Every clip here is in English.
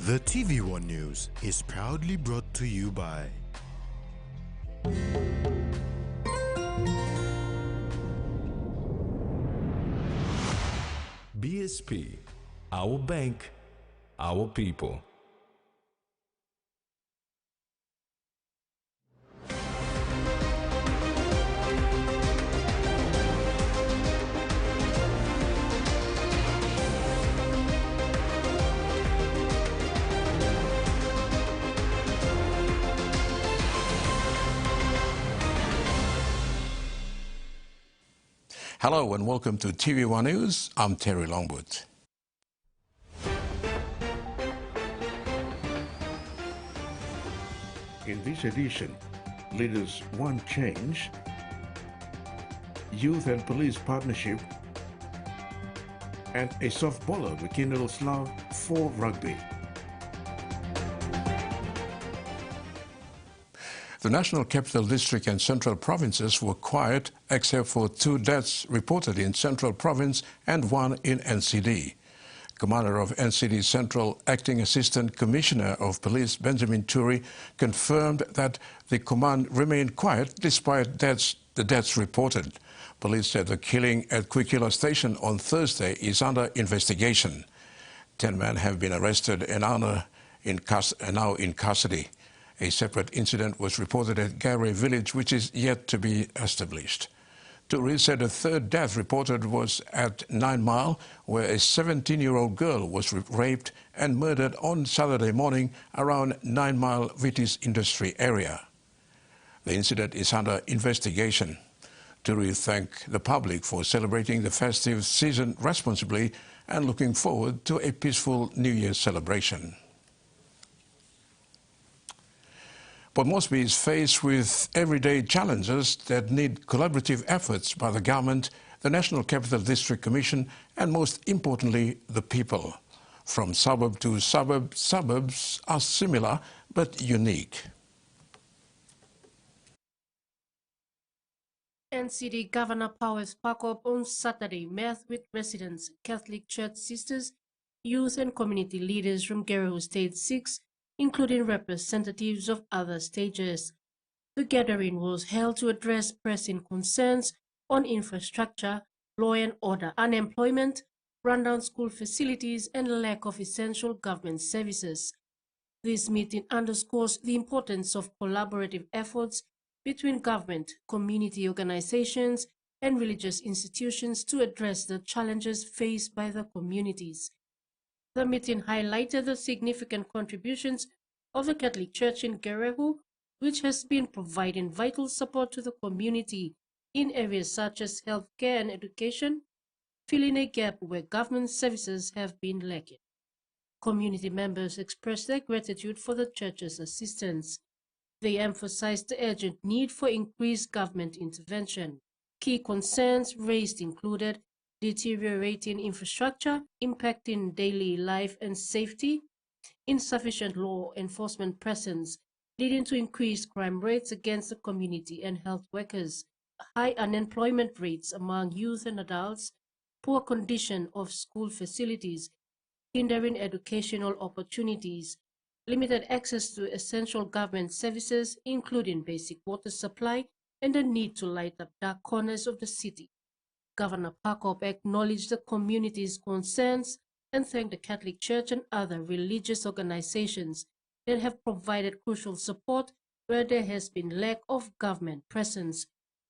The TVWAN News is proudly brought to you by BSP, our bank, our people. Hello and welcome to TVWAN News. I'm Terry Longwood. In this edition, leaders want change, youth and police partnership, and a softballer rekindles love for rugby. The National Capital District and Central Provinces were quiet except for 2 deaths reported in Central Province and 1 in NCD. Commander of NCD Central, Acting Assistant Commissioner of Police Benjamin Turi confirmed that the command remained quiet despite the deaths reported. Police said the killing at Kwikila Station on Thursday is under investigation. 10 men have been arrested and are now in custody. A separate incident was reported at Gare village, which is yet to be established. Turi said a 3rd death reported was at 9 Mile, where a 17-year-old girl was raped and murdered on Saturday morning around 9 Mile Vitis Industry area. The incident is under investigation. Turi thanked the public for celebrating the festive season responsibly and looking forward to a peaceful New Year celebration. Port Moresby is faced with everyday challenges that need collaborative efforts by the government, the National Capital District Commission, and most importantly, the people. From suburb to suburb, suburbs are similar but unique. NCD Governor Powers Pakop on Saturday met with residents, Catholic Church sisters, youth and community leaders from Gerehu State 6, including representatives of other stages. The gathering was held to address pressing concerns on infrastructure, law and order, unemployment, rundown school facilities, and lack of essential government services. This meeting underscores the importance of collaborative efforts between government, community organizations, and religious institutions to address the challenges faced by the communities. The meeting highlighted the significant contributions of the Catholic Church in Gerehu, which has been providing vital support to the community in areas such as healthcare and education, filling a gap where government services have been lacking. Community members expressed their gratitude for the Church's assistance. They emphasized the urgent need for increased government intervention. Key concerns raised included deteriorating infrastructure, impacting daily life and safety, insufficient law enforcement presence, leading to increased crime rates against the community and health workers, high unemployment rates among youth and adults, poor condition of school facilities, hindering educational opportunities, limited access to essential government services, including basic water supply, and the need to light up dark corners of the city. Governor Pakop acknowledged the community's concerns and thanked the Catholic Church and other religious organizations that have provided crucial support where there has been lack of government presence.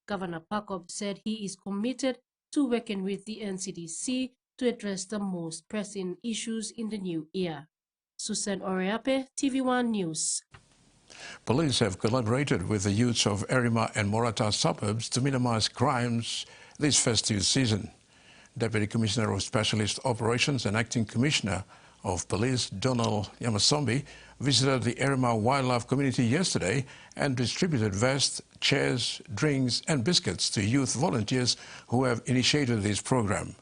Governor Pakop said he is committed to working with the NCDC to address the most pressing issues in the new year. Susan Oreape, TVWAN News. Police have collaborated with the youths of Erima and Morata suburbs to minimize crimes this festive season. Deputy Commissioner of Specialist Operations and Acting Commissioner of Police Donald Yamasombi visited the Erima Wildlife Community yesterday and distributed vests, chairs, drinks and biscuits to youth volunteers who have initiated this program.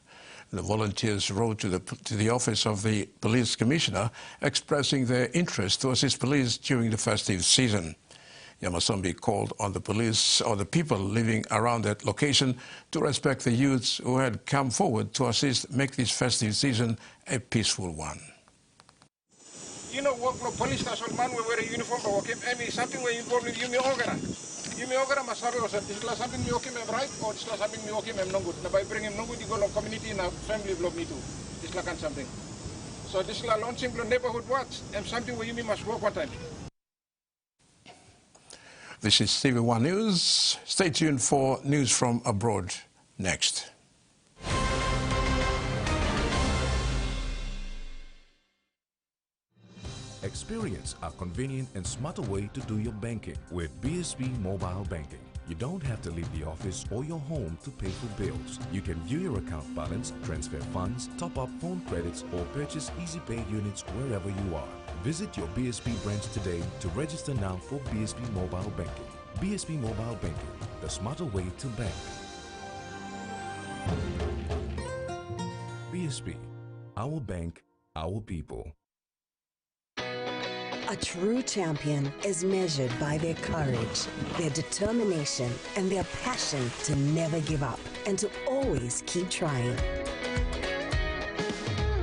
The volunteers wrote to the office of the Police Commissioner expressing their interest to assist police during the festive season. Yamasombi called on the police or the people living around that location to respect the youths who had come forward to assist make this festive season a peaceful one. You know, work no police station man we wear a uniform but work any something where you probably you me ogara. You me ogara must have or something. This is something me okay right or this is something me okay no good. Now by bringing no good you go to community in a family block me too. This like something. So this is launching neighborhood watch and something where you me must work one time. This is TVWAN News. Stay tuned for news from abroad next. Experience a convenient and smarter way to do your banking with BSB Mobile Banking. You don't have to leave the office or your home to pay for bills. You can view your account balance, transfer funds, top up phone credits, or purchase Easy Pay units wherever you are. Visit your BSB branch today to register now for BSB Mobile Banking. BSB Mobile Banking, the smarter way to bank. BSB, our bank, our people. A true champion is measured by their courage, their determination, and their passion to never give up and to always keep trying.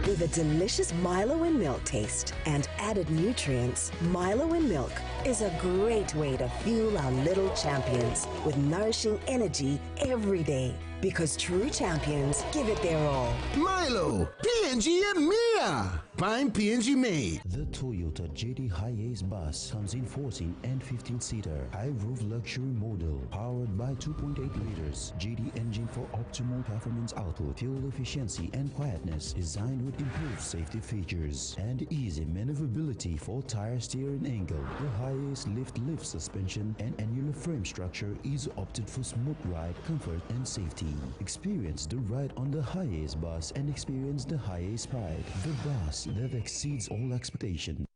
With a delicious Milo in milk taste and added nutrients, Milo in milk is a great way to fuel our little champions with nourishing energy every day. Because true champions give it their all. Milo, PNG and Mia. Prime PNG made. The Toyota JD Hi-Ace bus comes in 14 and 15-seater high-roof luxury model powered by 2.8 liters JD engine for optimal performance output, fuel efficiency and quietness, designed with improved safety features and easy maneuverability for tire steering angle. The Hi-Ace lift suspension and annular frame structure is opted for smooth ride, comfort and safety. Experience the ride on the Hi-Ace bus and experience the Hi-Ace pride, the bus that exceeds all expectation.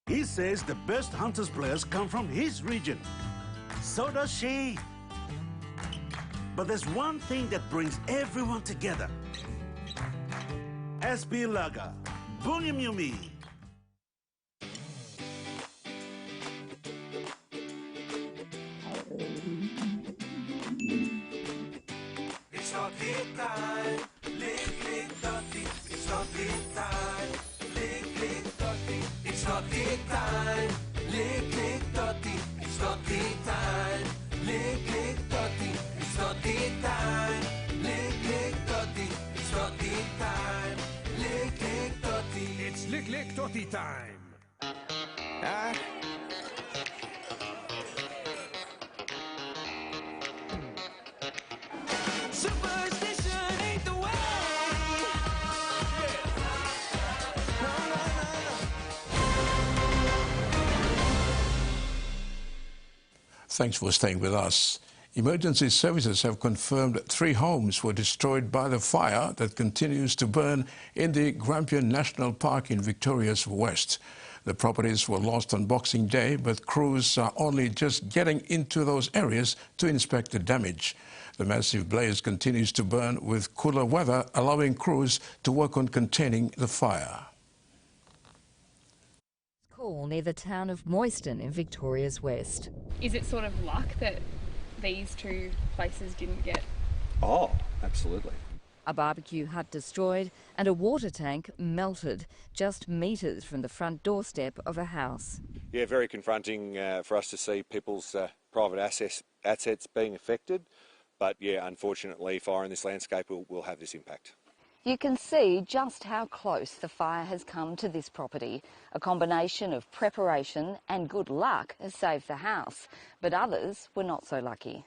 He says the best Hunters players come from his region. So does she. But there's one thing that brings everyone together. SB Lager, Bunyamyumi. It's not the time, lick, dirty. It's not the time, lick, dirty. It's not the time, lick, dirty. It's not the time, lick, dirty. It's not the time, lick, dirty. It's not the time, lick, dirty. It's lick, dirty time. Superstition ain't the way. Thanks for staying with us. Emergency services have confirmed 3 homes were destroyed by the fire that continues to burn in the Grampian National Park in Victoria's west. The properties were lost on Boxing Day, but crews are only just getting into those areas to inspect the damage. The massive blaze continues to burn with cooler weather, allowing crews to work on containing the fire. Call near the town of Moyston in Victoria's west. Is it sort of luck that these 2 places didn't get? Oh, absolutely. A barbecue hut destroyed and a water tank melted just metres from the front doorstep of a house. Yeah, very confronting for us to see people's private assets being affected. But yeah, unfortunately, fire in this landscape will have this impact. You can see just how close the fire has come to this property. A combination of preparation and good luck has saved the house, but others were not so lucky.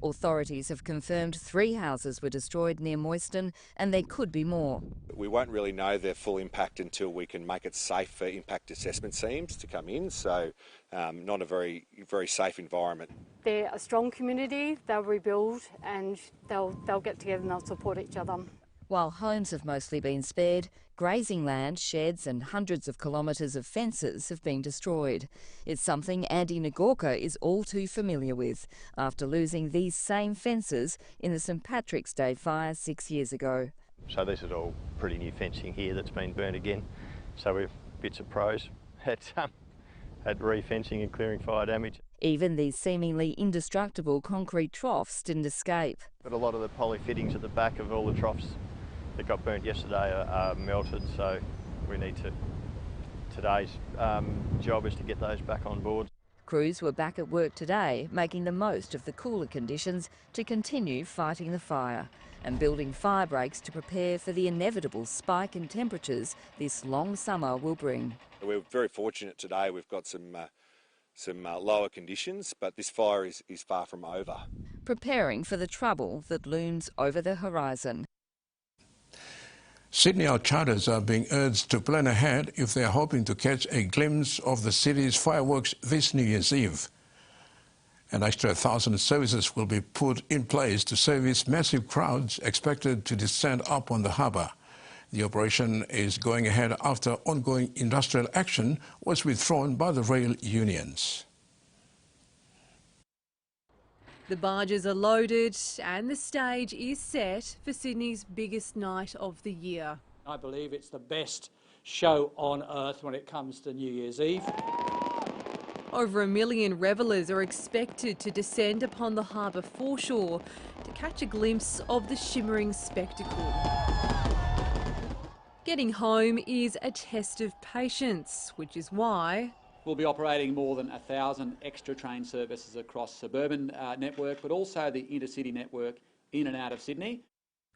Authorities have confirmed 3 houses were destroyed near Moyston, and there could be more. We won't really know their full impact until we can make it safe for impact assessment teams to come in, so not a very safe environment. They're a strong community, they'll rebuild and they'll get together and they'll support each other. While homes have mostly been spared, grazing land, sheds and hundreds of kilometres of fences have been destroyed. It's something Andy Nagorka is all too familiar with after losing these same fences in the St Patrick's Day fire 6 years ago. So this is all pretty new fencing here that's been burnt again. So we're bits of pros at re-fencing and clearing fire damage. Even these seemingly indestructible concrete troughs didn't escape. But a lot of the poly fittings at the back of all the troughs that got burnt yesterday are melted, so we need to today's job is to get those back on board. Crews were back at work today, making the most of the cooler conditions to continue fighting the fire and building fire breaks to prepare for the inevitable spike in temperatures this long summer will bring. We're very fortunate today. We've got some lower conditions, but this fire is far from over. Preparing for the trouble that looms over the horizon. Sydney outsiders are being urged to plan ahead if they are hoping to catch a glimpse of the city's fireworks this New Year's Eve. An extra 1,000 services will be put in place to service massive crowds expected to descend up on the harbour. The operation is going ahead after ongoing industrial action was withdrawn by the rail unions. The barges are loaded and the stage is set for Sydney's biggest night of the year. I believe it's the best show on earth when it comes to New Year's Eve. Over 1 million revellers are expected to descend upon the harbour foreshore to catch a glimpse of the shimmering spectacle. Getting home is a test of patience, which is why We'll be operating more than 1,000 extra train services across suburban network, but also the intercity network in and out of Sydney.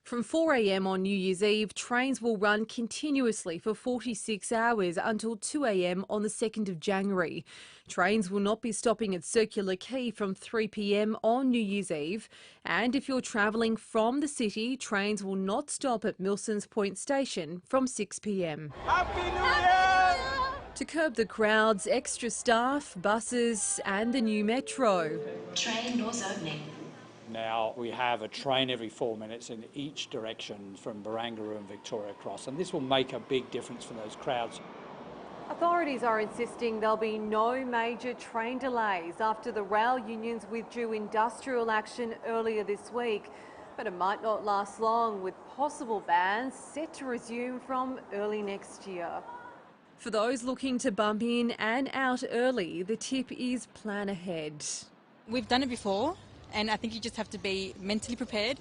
from 4 a.m. on New Year's Eve, trains will run continuously for 46 hours until 2 a.m. on the 2nd of January. Trains will not be stopping at Circular Quay from 3 p.m. on New Year's Eve. And if you're travelling from the city, trains will not stop at Milsons Point Station from 6 p.m. Happy New Year! To curb the crowds, extra staff, buses and the new metro. Train doors opening. Now we have a train every 4 minutes in each direction from Barangaroo and Victoria Cross, and this will make a big difference for those crowds. Authorities are insisting there'll be no major train delays after the rail unions withdrew industrial action earlier this week. But it might not last long, with possible bans set to resume from early next year. For those looking to bump in and out early, the tip is plan ahead. We've done it before, and I think you just have to be mentally prepared.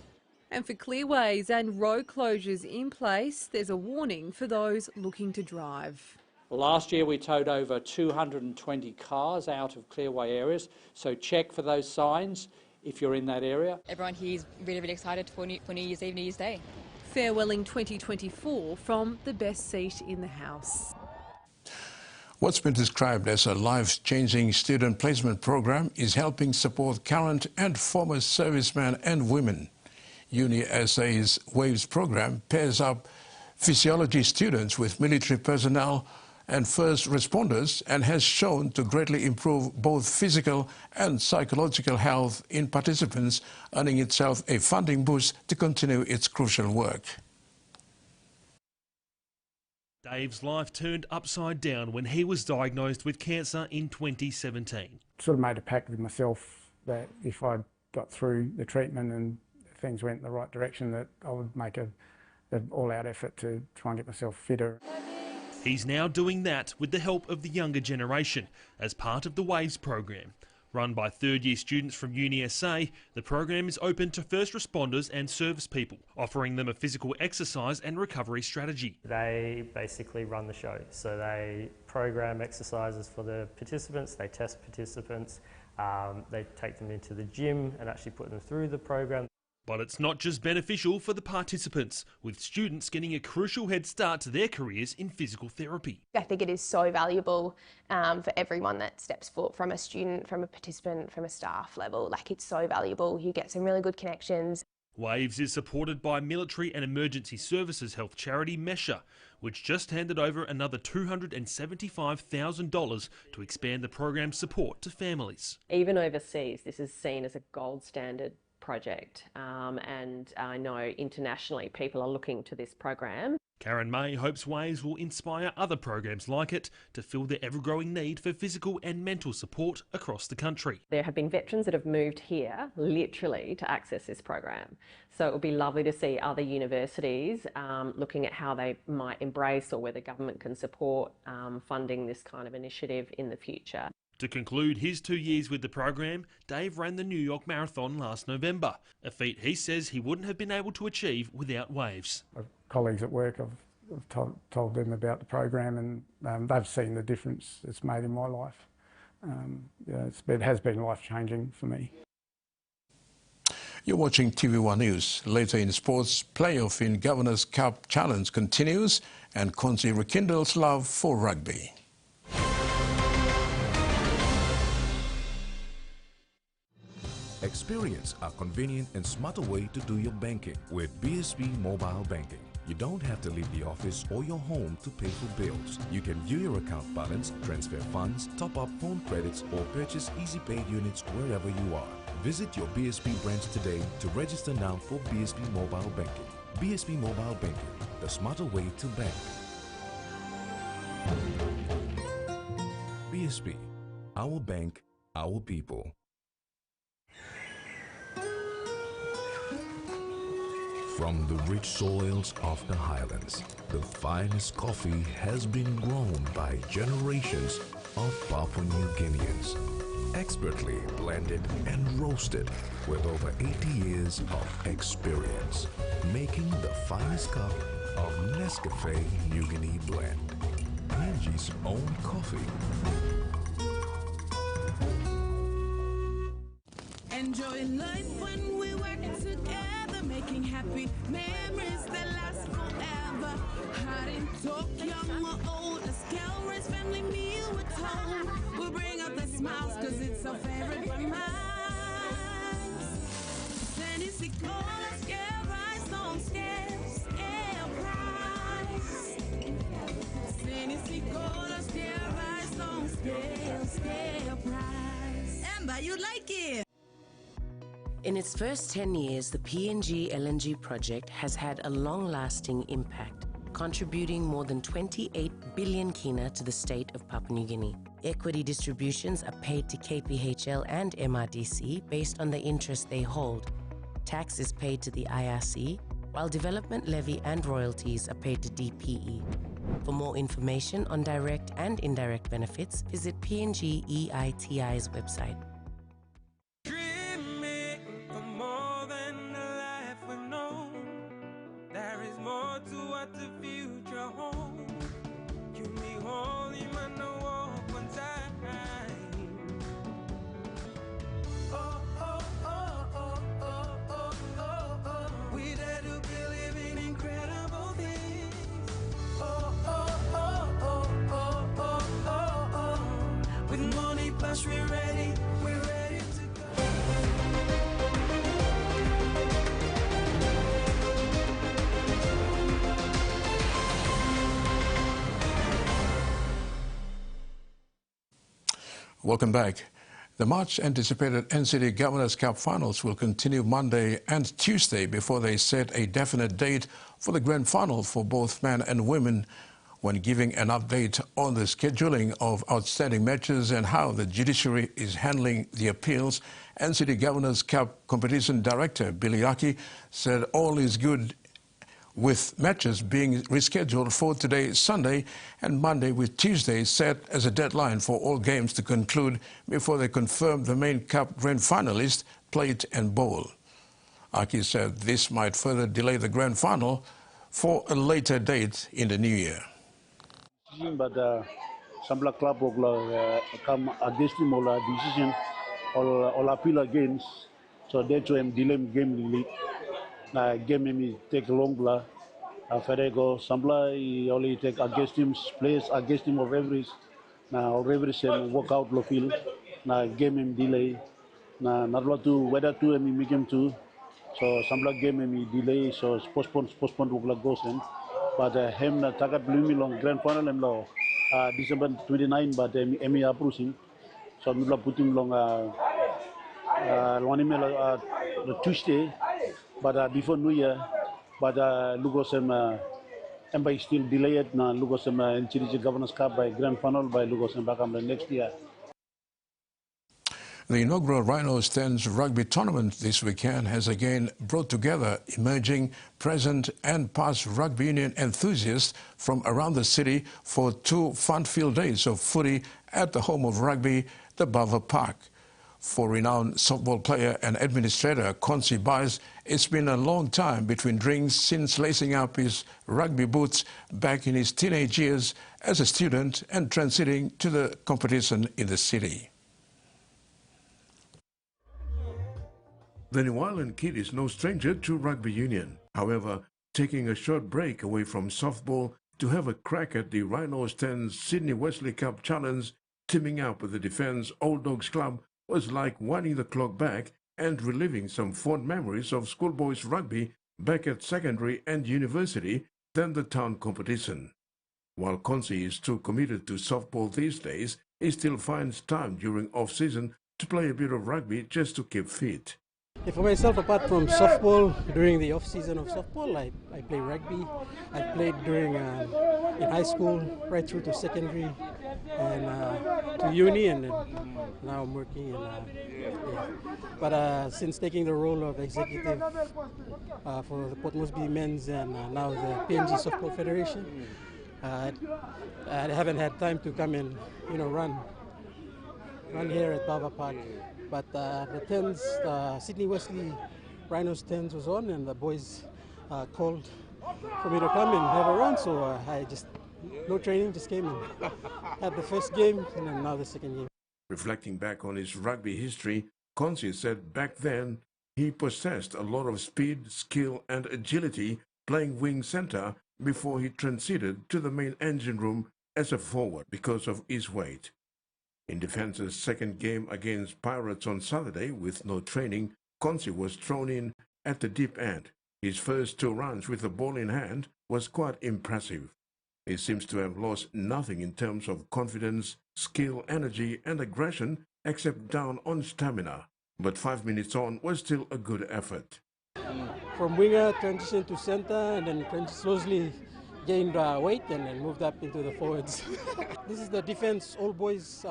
And for clearways and road closures in place, there's a warning for those looking to drive. Last year we towed over 220 cars out of clearway areas, so check for those signs if you're in that area. Everyone here is really, really excited for New Year's Eve, New Year's Day. Farewelling 2024 from the best seat in the House. What's been described as a life-changing student placement program is helping support current and former servicemen and women. UniSA's WAVES program pairs up physiology students with military personnel and first responders and has shown to greatly improve both physical and psychological health in participants, earning itself a funding boost to continue its crucial work. Dave's life turned upside down when he was diagnosed with cancer in 2017. Sort of made a pact with myself that if I got through the treatment and things went in the right direction, that I would make an all-out effort to try and get myself fitter. He's now doing that with the help of the younger generation as part of the WAVES program. Run by third-year students from UniSA, the program is open to first responders and service people, offering them a physical exercise and recovery strategy. They basically run the show, so they program exercises for the participants, they test participants, they take them into the gym and actually put them through the program. But it's not just beneficial for the participants, with students getting a crucial head start to their careers in physical therapy. I think it is so valuable for everyone that steps forward, from a student, from a participant, from a staff level. Like, it's so valuable. You get some really good connections. WAVES is supported by military and emergency services health charity Mesha, which just handed over another $275,000 to expand the program's support to families. Even overseas, this is seen as a gold standard project, and I know internationally people are looking to this program. Karen May hopes WAVES will inspire other programs like it to fill the ever-growing need for physical and mental support across the country. There have been veterans that have moved here literally to access this program, so it would be lovely to see other universities looking at how they might embrace, or whether government can support funding this kind of initiative in the future. To conclude his 2 years with the program, Dave ran the New York Marathon last November, a feat he says he wouldn't have been able to achieve without WAVES. Colleagues at work have told them about the program, and they've seen the difference it's made in my life. It has been life-changing for me. You're watching TVWAN News. Later in sports, playoff in Governor's Cup Challenge continues and Konzi rekindles love for rugby. Experience a convenient and smarter way to do your banking with BSB Mobile Banking. You don't have to leave the office or your home to pay for bills. You can view your account balance, transfer funds, top up phone credits, or purchase easy paid units wherever you are. Visit your BSB branch today to register now for BSB Mobile Banking. BSB Mobile Banking, the smarter way to bank. BSB, our bank, our people. From the rich soils of the highlands, the finest coffee has been grown by generations of Papua New Guineans. Expertly blended and roasted with over 80 years of experience, making the finest cup of Nescafe New Guinea blend. PNG's own coffee. Enjoy life when we work together, making happy memories that last forever. Hot in talk, young or old, a Scalra's family meal with home. We'll bring out the smiles, cause it's our favorite for minds. Tennessee cola, scale rice, don't scale price. Tennessee cola, scale rice, don't scale price. Amber, you like it? In its first 10 years, the PNG LNG project has had a long-lasting impact, contributing more than 28 billion kina to the state of Papua New Guinea. Equity distributions are paid to KPHL and MRDC based on the interest they hold. Tax is paid to the IRC, while development levy and royalties are paid to DPE. For more information on direct and indirect benefits, visit PNG EITI's website. We're ready to go. Welcome back. The much anticipated NCD Governor's Cup finals will continue Monday and Tuesday before they set a definite date for the grand final for both men and women. When giving an update on the scheduling of outstanding matches and how the judiciary is handling the appeals, NCD Governor's Cup Competition Director Billy Aki said all is good with matches being rescheduled for today, Sunday, and Monday, with Tuesday set as a deadline for all games to conclude before they confirm the main Cup grand finalist, plate and bowl. Aki said this might further delay the grand final for a later date in the new year. But some club will come against him or decision or appeal against, so that's why I'm delaying game really. Game may take long. Ferrego, Sambla only take against him, plays against him of every. Now every same work out lo feel. Now game him delay. Now not lot to whether to him make him too. So Sambla game him delay. So postpone work goes in. But him na takat blue long grand final him lo December 29. But him approving. So we will put him long one email Tuesday. But before New Year. But Lugos by still delayed na Lugos NCD Governor's Cup by grand final by Lugos Bakam next year. The inaugural Rhino Stands Rugby tournament this weekend has again brought together emerging, present and past rugby union enthusiasts from around the city for 2 fun-filled days of footy at the home of rugby, the Bava Park. For renowned softball player and administrator Consi Bias, it's been a long time between drinks since lacing up his rugby boots back in his teenage years as a student and transiting to the competition in the city. The New Ireland kid is no stranger to rugby union. However, taking a short break away from softball to have a crack at the Rhinos 10 Sydney Wesley Cup Challenge, teaming up with the Defence Old Dogs Club, was like winding the clock back and reliving some fond memories of schoolboys rugby back at secondary and university than the town competition. While Consi is too committed to softball these days, he still finds time during off-season to play a bit of rugby just to keep fit. For myself, apart from softball, during the off-season of softball, I play rugby. I played during in high school, right through to secondary, and to uni, and now I'm working. But since taking the role of executive for the Port Moresby Men's and now the PNG Softball Federation, I haven't had time to come and run here at Bava Park. But the 10s, Sydney Wesley Rhinos 10s was on, and the boys called for me to come and have a run. So I just, no training, just came and had the first game, and then now the second game. Reflecting back on his rugby history, Consi said back then he possessed a lot of speed, skill and agility playing wing centre before he transited to the main engine room as a forward because of his weight. In Defence's second game against Pirates on Saturday, with no training, Consi was thrown in at the deep end. His first 2 runs with the ball in hand was quite impressive. He seems to have lost nothing in terms of confidence, skill, energy and aggression except down on stamina. But 5 minutes on was still a good effort. From winger, transition to centre, and then slowly gained weight and then moved up into the forwards. This is the Defence Old Boys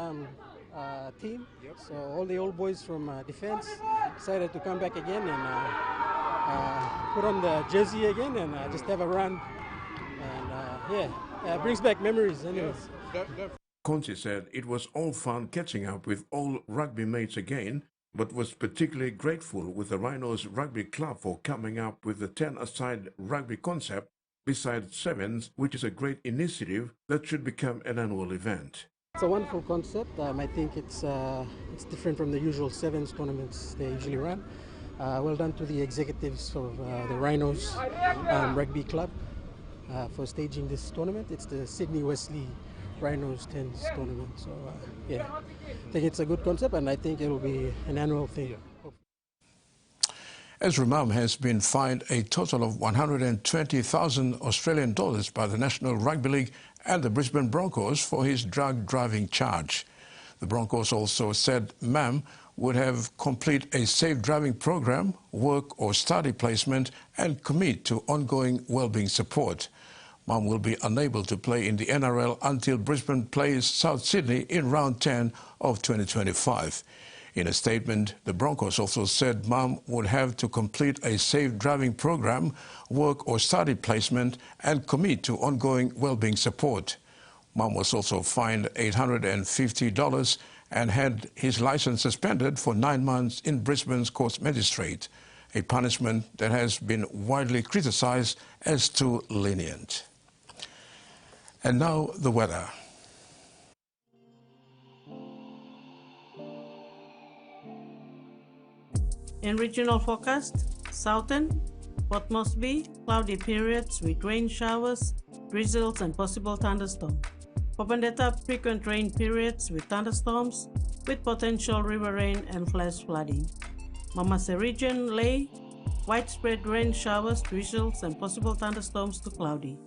team. So all the old boys from Defence decided to come back again and put on the jersey again and just have a run. And brings back memories anyways. Consi said it was all fun catching up with old rugby mates again, but was particularly grateful with the Rhinos Rugby Club for coming up with the 10-a-side rugby concept besides sevens, which is a great initiative that should become an annual event. It's a wonderful concept. I think it's different from the usual sevens tournaments they usually run. Well done to the executives of the Rhinos Rugby Club for staging this tournament. It's the Sydney Wesley Rhinos 10s tournament. So I think it's a good concept, and I think it will be an annual thing. Ezra Mam has been fined a total of 120,000 Australian dollars by the National Rugby League and the Brisbane Broncos for his drug driving charge. The Broncos also said Mam would have complete a safe driving program, work or study placement and commit to ongoing wellbeing support. Mam will be unable to play in the NRL until Brisbane plays South Sydney in round 10 of 2025. In a statement, the Broncos also said Mam would have to complete a safe driving program, work or study placement and commit to ongoing wellbeing support. Mam was also fined $850 and had his license suspended for 9 months in Brisbane's Court Magistrate, a punishment that has been widely criticised as too lenient. And now the weather. In regional forecast, Southern, Port Moresby, cloudy periods with rain showers, drizzles and possible thunderstorms. Popondetta, frequent rain periods with thunderstorms, with potential river rain and flash flooding. Mamase region, Ley, widespread rain showers, drizzles and possible thunderstorms to cloudy.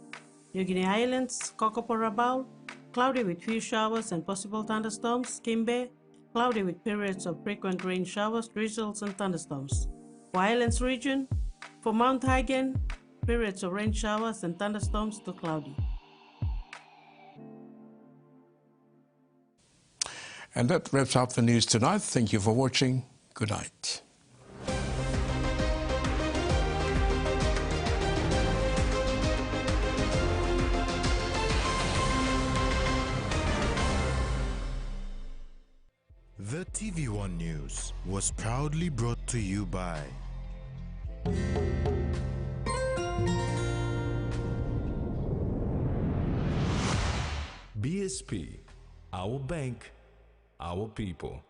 New Guinea Islands, Kokoporabao, cloudy with few showers and possible thunderstorms. Kimbe, cloudy with periods of frequent rain showers, drizzles and thunderstorms. For Islands region, for Mount Hagen, periods of rain showers and thunderstorms to cloudy. And that wraps up the news tonight. Thank you for watching. Good night. The TVWAN News. was proudly brought to you by BSP, our bank, our people.